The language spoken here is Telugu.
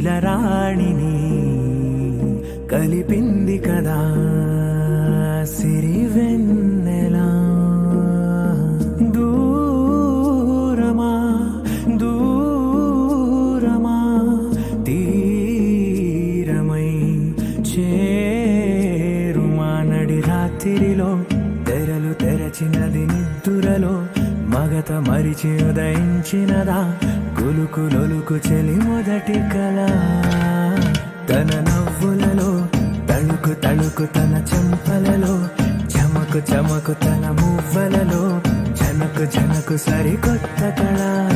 రాణిని కలిపింది కదా సిరివెన్నెలా. దూరమా దూరమా తీరమై చేరుమా నడి రాత్రిలో తెరలు తెరచినది నిద్దురలో మగత మరిచి ఉదయించినదా కులుకులొలుకు చెలి మొదటి కళ. తన నవ్వులలో తళుకు తళుకు తన చెంపలలో చమకు చమకు తన మువ్వలలో జనకు జనకు సరికొత్త కళ.